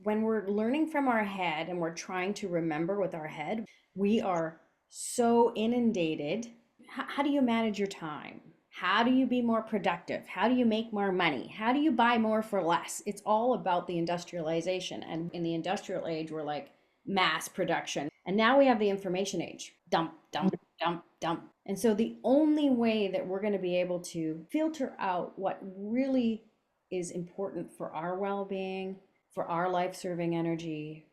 When we're learning from our head and we're trying to remember with our head, we are so inundated. How do you manage your time? How do you be more productive? How do you make more money? How do you buy more for less? It's all about the industrialization. And in the industrial age, we're like mass production. And now we have the information age. Dump, dump, dump, dump. And so the only way that we're going to be able to filter out what really is important for our well-being, for our life-serving energy,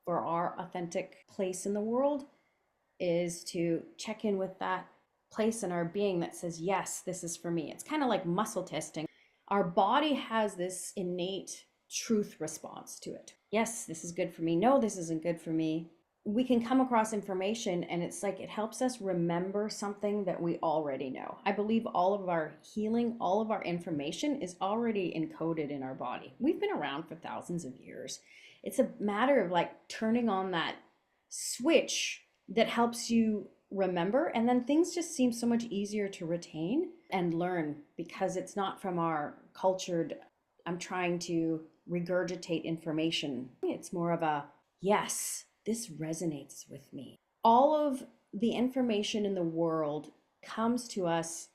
for our authentic place in the world is to check in with that place in our being that says, yes, this is for me. It's kind of like muscle testing. Our body has this innate truth response to it. Yes, this is good for me. No, this isn't good for me. We can come across information and it's like it helps us remember something that we already know. I believe all of our healing, all of our information is already encoded in our body. We've been around for thousands of years. It's a matter of like turning on that switch that helps you remember, and then things just seem so much easier to retain and learn because it's not from our cultured, I'm trying to regurgitate information. It's more of a, yes, this resonates with me. All of the information in the world comes to us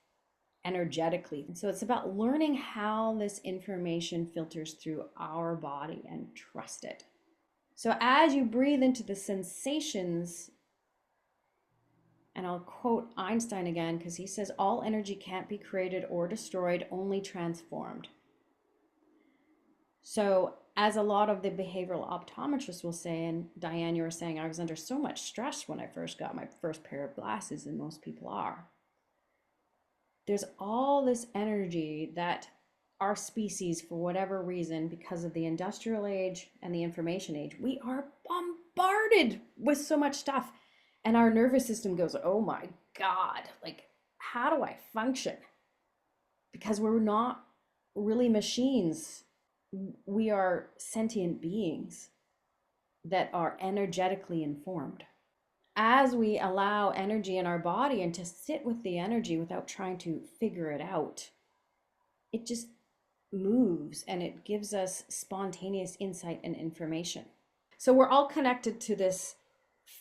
energetically. And so it's about learning how this information filters through our body and trust it. So as you breathe into the sensations, and I'll quote Einstein again, because he says, all energy can't be created or destroyed, only transformed. So as a lot of the behavioral optometrists will say, and Diane, you were saying, I was under so much stress when I first got my first pair of glasses, and most people are. There's all this energy that our species, for whatever reason, because of the industrial age and the information age, we are bombarded with so much stuff. And our nervous system goes, oh my God, like, how do I function? Because we're not really machines. We are sentient beings that are energetically informed. As we allow energy in our body and to sit with the energy without trying to figure it out, it just moves and it gives us spontaneous insight and information. So we're all connected to this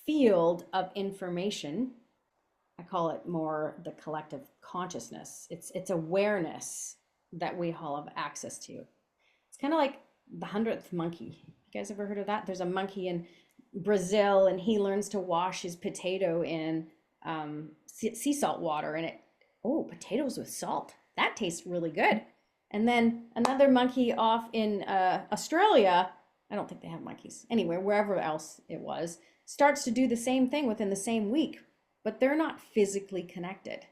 field of information. I call it more the collective consciousness. It's awareness that we all have access to. It's kind of like the 100th monkey. You guys ever heard of that? There's a monkey in Brazil and he learns to wash his potato in sea salt water, and potatoes with salt, that tastes really good. And then another monkey off in Australia, I don't think they have monkeys, anyway, wherever else it was, starts to do the same thing within the same week, but they're not physically connected.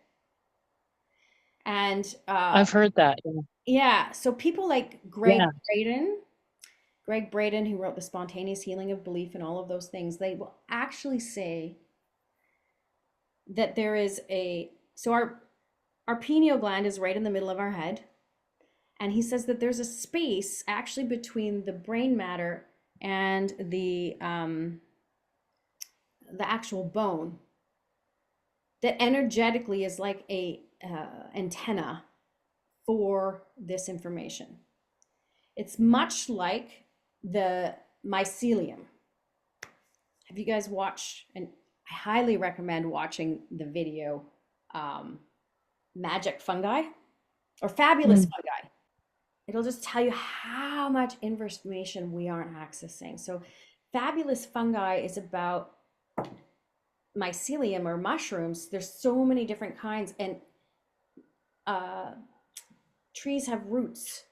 And I've heard that. yeah, so people like Greg Braden, who wrote The Spontaneous Healing of Belief and all of those things, they will actually say that there is so our pineal gland is right in the middle of our head. And he says that there's a space actually between the brain matter and the actual bone that energetically is like a antenna for this information. It's much like the mycelium. Have you guys watched, and I highly recommend watching the video Magic Fungi or Fabulous Fungi. It'll just tell you how much information we aren't accessing. So Fabulous Fungi is about mycelium or mushrooms. There's so many different kinds, and trees have roots.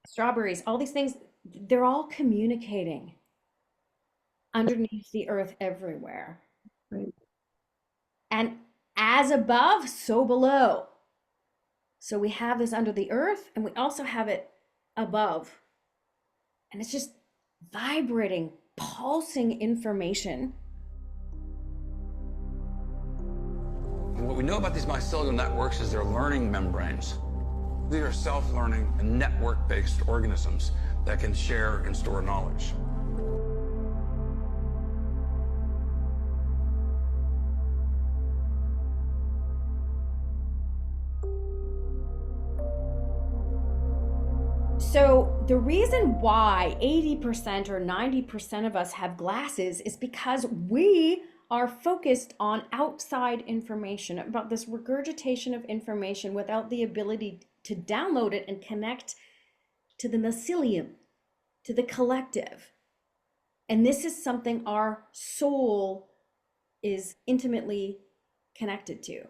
Strawberries, all these things, they're all communicating underneath the earth everywhere. Right. And as above, so below. So we have this under the earth and we also have it above. And it's just vibrating, pulsing information. And what we know about these mycelial networks is they're learning membranes. These are self-learning and network-based organisms that can share and store knowledge. So The reason why 80% or 90% of us have glasses is because we are focused on outside information, about this regurgitation of information without the ability to download it and connect to the mycelium, to the collective. And this is something our soul is intimately connected to.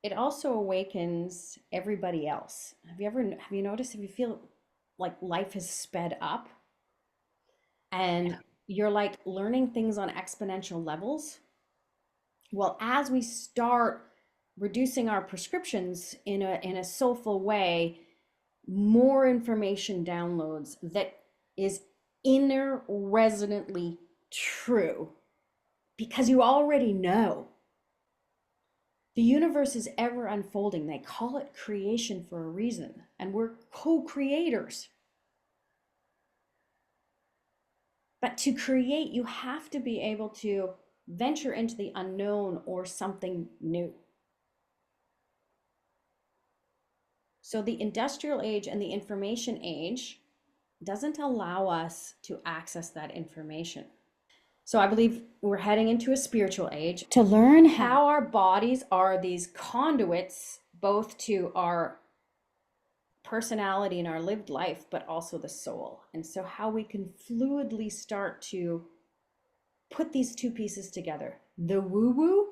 It also awakens everybody else. Have you noticed, if you feel like life has sped up and you're like learning things on exponential levels? Well, as we start reducing our prescriptions in a soulful way, more information downloads that is inner resonantly true, because you already know. The universe is ever unfolding. They call it creation for a reason, and we're co-creators. But to create, you have to be able to venture into the unknown or something new. So the industrial age and the information age doesn't allow us to access that information. So I believe we're heading into a spiritual age to learn how our bodies are these conduits, both to our personality and our lived life, but also the soul. And so how we can fluidly start to put these two pieces together, the woo-woo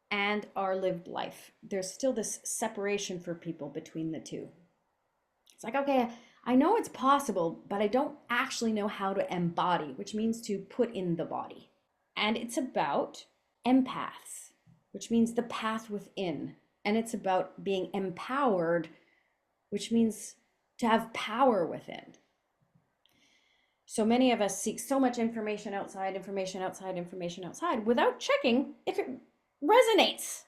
and our lived life. There's still this separation for people between the two. It's like, okay, I know it's possible, but I don't actually know how to embody, which means to put in the body. And it's about empaths, which means the path within. And it's about being empowered, which means to have power within. So many of us seek so much information outside, information outside, information outside, without checking if it resonates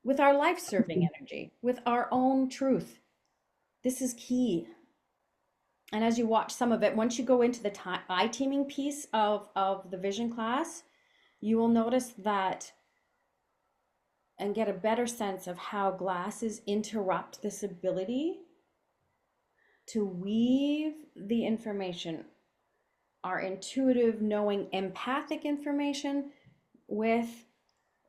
with our life-serving energy, with our own truth. This is key. And as you watch some of it, once you go into the eye teaming piece of the vision class, you will notice that and get a better sense of how glasses interrupt this ability to weave the information, our intuitive, knowing, empathic information, with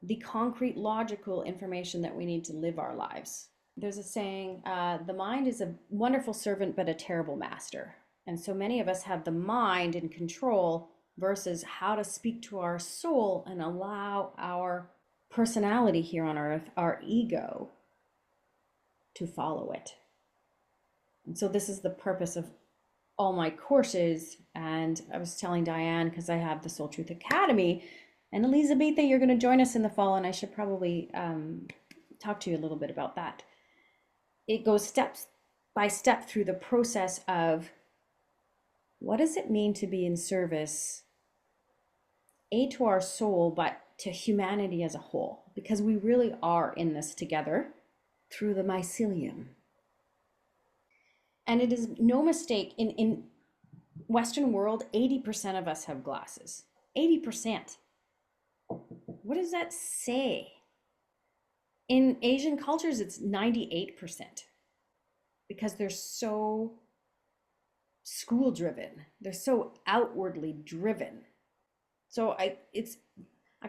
the concrete, logical information that we need to live our lives. There's a saying, the mind is a wonderful servant, but a terrible master. And so many of us have the mind in control versus how to speak to our soul and allow our personality here on earth, our ego, to follow it. And so this is the purpose of all my courses. And I was telling Diane, because I have the Soul Truth Academy, and Elizabeth, you're going to join us in the fall, and I should probably talk to you a little bit about that. It goes step by step through the process of what does it mean to be in service, to our soul, but to humanity as a whole, because we really are in this together through the mycelium. And it is no mistake, in Western world, 80% of us have glasses. 80%. What does that say? In Asian cultures, it's 98%, because they're so school driven. They're so outwardly driven. So I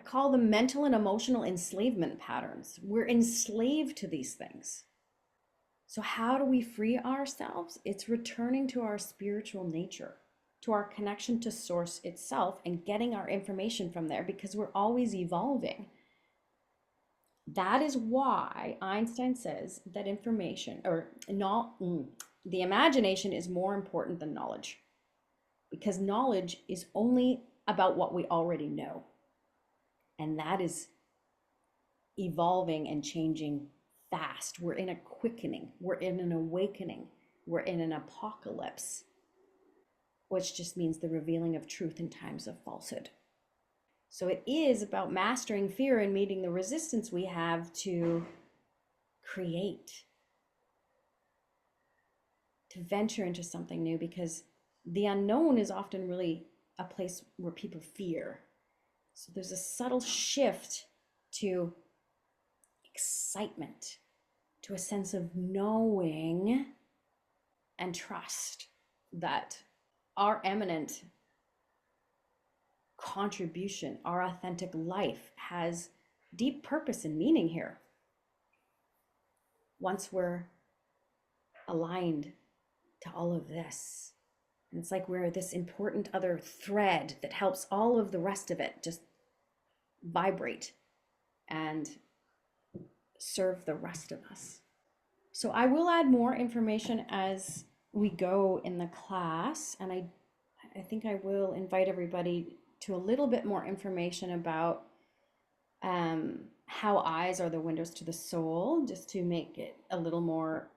call them mental and emotional enslavement patterns. We're enslaved to these things. So how do we free ourselves? It's returning to our spiritual nature, to our connection to source itself, and getting our information from there, because we're always evolving. That is why Einstein says that information, or not, the imagination is more important than knowledge, because knowledge is only about what we already know. And that is evolving and changing fast. We're in a quickening, we're in an awakening, we're in an apocalypse, which just means the revealing of truth in times of falsehood. So it is about mastering fear and meeting the resistance we have to create, to venture into something new, because the unknown is often really a place where people fear. So there's a subtle shift to excitement, to a sense of knowing and trust that our eminent contribution, our authentic life has deep purpose and meaning here. Once we're aligned to all of this, and it's like we're this important other thread that helps all of the rest of it just vibrate and serve the rest of us. So I will add more information as we go in the class, and I think I will invite everybody to a little bit more information about how eyes are the windows to the soul, just to make it a little more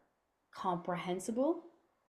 comprehensible.